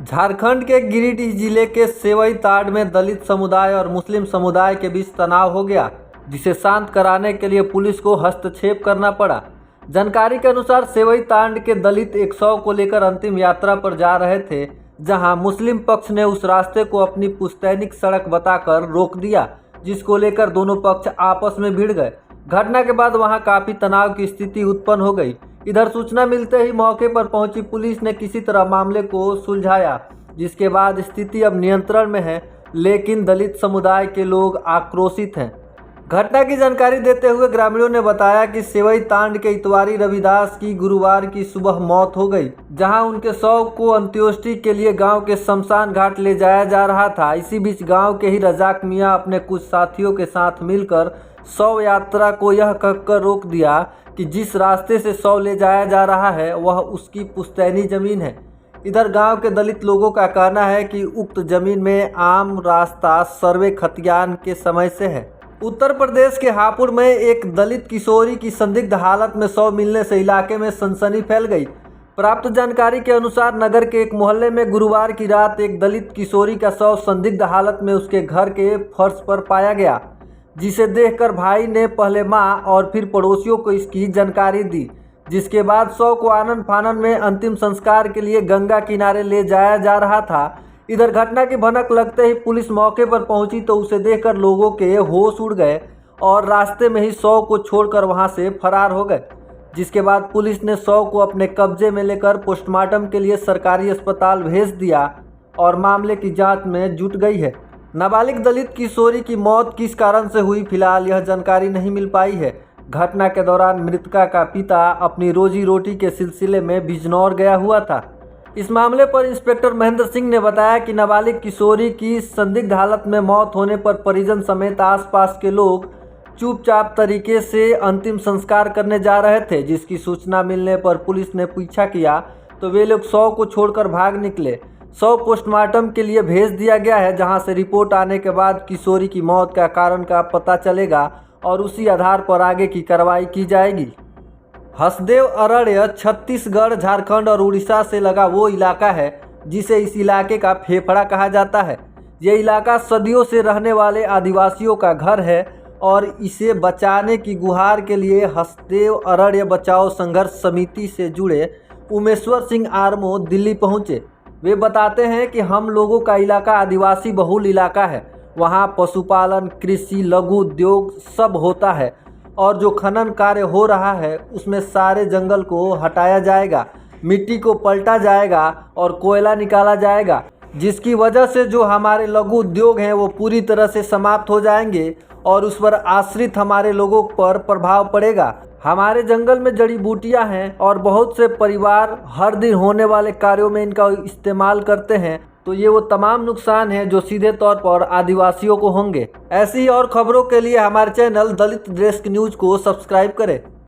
झारखंड के गिरिडीह जिले के सेवईतांड में दलित समुदाय और मुस्लिम समुदाय के बीच तनाव हो गया, जिसे शांत कराने के लिए पुलिस को हस्तक्षेप करना पड़ा। जानकारी के अनुसार सेवईतांड के दलित एक शव को लेकर अंतिम यात्रा पर जा रहे थे, जहां मुस्लिम पक्ष ने उस रास्ते को अपनी पुश्तैनिक सड़क बताकर रोक दिया, जिसको लेकर दोनों पक्ष आपस में भिड़ गए। घटना के बाद वहां काफी तनाव की स्थिति उत्पन्न हो गई। इधर सूचना मिलते ही मौके पर पहुंची पुलिस ने किसी तरह मामले को सुलझाया, जिसके बाद स्थिति अब नियंत्रण में है, लेकिन दलित समुदाय के लोग आक्रोशित हैं। घटना की जानकारी देते हुए ग्रामीणों ने बताया कि सेवईतांड के इतवारी रविदास की गुरुवार की सुबह मौत हो गई, जहां उनके शव को अंत्येष्टि के लिए गांव के शमशान घाट ले जाया जा रहा था। इसी बीच गांव के ही रजाक मियां अपने कुछ साथियों के साथ मिलकर शव यात्रा को यह कहकर रोक दिया कि जिस रास्ते से शव ले जाया जा रहा है वह उसकी पुश्तैनी जमीन है। इधर गांव के दलित लोगों का कहना है कि उक्त जमीन में आम रास्ता सर्वे खतियान के समय से है। उत्तर प्रदेश के हापुड़ में एक दलित किशोरी की संदिग्ध हालत में शव मिलने से इलाके में सनसनी फैल गई। प्राप्त जानकारी के अनुसार नगर के एक मोहल्ले में गुरुवार की रात एक दलित किशोरी का शव संदिग्ध हालत में उसके घर के फर्श पर पाया गया, जिसे देखकर भाई ने पहले मां और फिर पड़ोसियों को इसकी जानकारी दी, जिसके बाद शव को आनन फानन में अंतिम संस्कार के लिए गंगा किनारे ले जाया जा रहा था। इधर घटना की भनक लगते ही पुलिस मौके पर पहुंची तो उसे देखकर लोगों के होश उड़ गए और रास्ते में ही शव को छोड़कर वहां से फरार हो गए, जिसके बाद पुलिस ने शव को अपने कब्जे में लेकर पोस्टमार्टम के लिए सरकारी अस्पताल भेज दिया और मामले की जाँच में जुट गई है। नाबालिग दलित किशोरी की मौत किस कारण से हुई, फिलहाल यह जानकारी नहीं मिल पाई है। घटना के दौरान मृतका का पिता अपनी रोजी रोटी के सिलसिले में बिजनौर गया हुआ था। इस मामले पर इंस्पेक्टर महेंद्र सिंह ने बताया कि नाबालिग किशोरी की संदिग्ध हालत में मौत होने पर परिजन समेत आसपास के लोग चुपचाप तरीके से अंतिम संस्कार करने जा रहे थे। जिसकी सूचना मिलने पर पुलिस ने पीछा किया तो वे लोग शव को छोड़कर भाग निकले। शव पोस्टमार्टम के लिए भेज दिया गया है, जहां से रिपोर्ट आने के बाद किशोरी की मौत का कारण का पता चलेगा और उसी आधार पर आगे की कार्रवाई की जाएगी। हसदेव अरण्य छत्तीसगढ़, झारखंड और उड़ीसा से लगा वो इलाका है जिसे इस इलाके का फेफड़ा कहा जाता है। ये इलाका सदियों से रहने वाले आदिवासियों का घर है और इसे बचाने की गुहार के लिए हसदेव अरण्य बचाओ संघर्ष समिति से जुड़े उमेश्वर सिंह आर्मो दिल्ली पहुँचे। वे बताते हैं कि हम लोगों का इलाका आदिवासी बहुल इलाका है। वहाँ पशुपालन, कृषि, लघु उद्योग सब होता है और जो खनन कार्य हो रहा है उसमें सारे जंगल को हटाया जाएगा, मिट्टी को पलटा जाएगा और कोयला निकाला जाएगा, जिसकी वजह से जो हमारे लघु उद्योग हैं वो पूरी तरह से समाप्त हो जाएंगे और उस पर आश्रित हमारे लोगों पर प्रभाव पड़ेगा। हमारे जंगल में जड़ी बूटियां हैं और बहुत से परिवार हर दिन होने वाले कार्यों में इनका इस्तेमाल करते हैं, तो ये वो तमाम नुकसान हैं जो सीधे तौर पर आदिवासियों को होंगे। ऐसी और खबरों के लिए हमारे चैनल दलित डेस्क न्यूज को सब्सक्राइब करें।